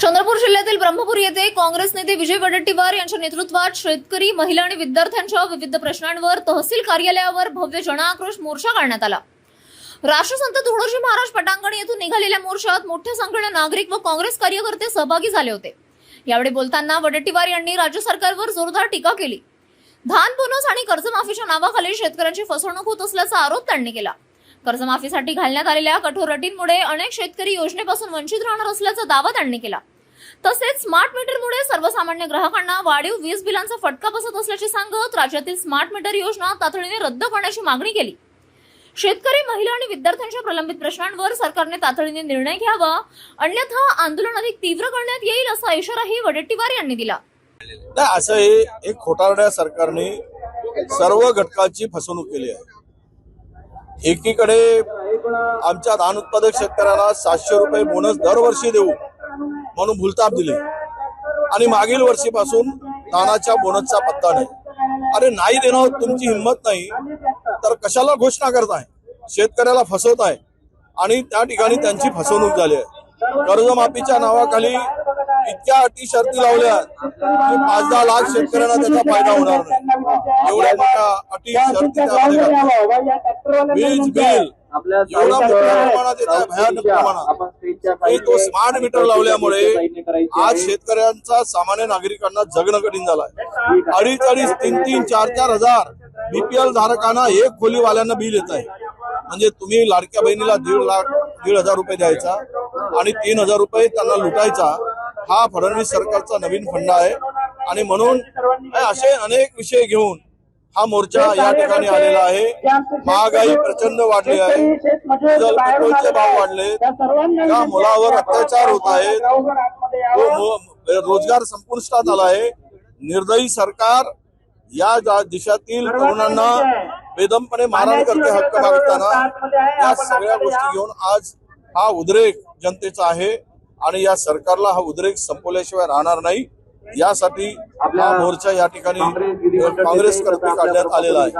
चंद्रपूर जिल्ह्यातील ब्रह्मपूर येथे काँग्रेस नेते विजय वडेट्टीवार यांच्या नेतृत्वात शेतकरी, महिला आणि विद्यार्थ्यांच्या विविध प्रश्नांवर तहसील कार्यालयावर भव्य जनआक्रोश मोर्चा काढण्यात आला। राष्ट्रसंत तुकडोजी महाराज पटांगण येथून निघालेल्या मोर्चात मोठ्या संख्येने नागरिक व काँग्रेस कार्यकर्ते सहभागी झाले होते। यावेळी बोलताना वडेट्टीवार यांनी राज्य सरकारवर जोरदार टीका केली। धान बोनस आणि कर्जमाफीच्या नावाखाली शेतकऱ्यांची फसवणूक होत असल्याचा आरोप त्यांनी केला। कर्जमाफीसाठी घालण्यात आलेल्या कठोर अटींमुळे अनेक शेतकरी योजनेपासून वंचित राहणार असल्याचा दावा त्यांनी केला। तसेच स्मार्ट मीटरमुळे सर्वसामान्य ग्राहकांना वाढीव वीज बिलांचा फटका बसत असल्याचे सांगत राज्यातील स्मार्ट मीटर योजना तातडीने रद्द करण्याची मागणी केली। शेतकरी, महिला आणि विद्यार्थ्यांच्या प्रलंबित प्रश्नांवर सरकारने तातडीने निर्णय घ्यावा, अन्यथा आंदोलन अधिक तीव्र करण्यात येईल असा इशाराही वडेट्टीवार यांनी दिला। असं हे एक खोटारड्या सरकारने सर्व घटकांची फसवणूक केली आहे। एकीकडे आमच्या धान उत्पादक शेतकऱ्यांना 700 रुपये बोनस दरवर्षी देऊ म्हणून भूलताप दिली आणि मागील वर्षीपासून धानाच्या बोनसचा पत्ता नाही। अरे नाही देणार तुमची हिंमत नाही तर कशाला घोषणा करताय? शेतकऱ्याला फसवताय आणि त्या ठिकाणी त्यांची फसवणूक झाली आहे। कर्जमाफीच्या नावाखाली इतक्या अटी शर्ती लावल्या की 5-10 लाख शेतकऱ्यांना त्याचा फायदा होणार नाही। एवढ्या मोठ्या अटी शर्ती वीज बिल एवढा मोठ्या प्रमाणात येत आहे, भयानक प्रमाणात। तो स्मार्ट मीटर लावल्यामुळे आज शेतकऱ्यांचा सामान्य नागरिकांना जगणं कठीण झालंय। 2.5-2.5, 3-3, 4-4 हजार बीपीएल धारकांना एक खोलीवाल्यांना बिल येत आहे। म्हणजे तुम्ही लाडक्या बहिणीला 1,50,000 रुपये द्यायचा आणि 3,000 रुपये त्यांना लुटायचा। हा फडणवीस सरकारचा नवीन फंड आहे आणि म्हणून असे अनेक विषय घेऊन हा मोर्चा या ठिकाणी आलेला आहे। महागाई प्रचंड वाढली आहे, डिझेल पेट्रोलचे भाव वाढले, या मुलावर अत्याचार होत आहेत, रोजगार संपुष्टात आला आहे। निर्दयी सरकार या देशातील तरुणांना बेदमपणे मारहाण करते हक्क मागताना। या सगळ्या गोष्टी घेऊन आज हा उद्रेक जनतेचा आहे आणि या सरकारला हा उद्रेक संपवल्याशिवाय राहणार नाही। यासाठी हा मोर्चा या ठिकाणी काँग्रेसकर्ते काढण्यात आलेला आहे।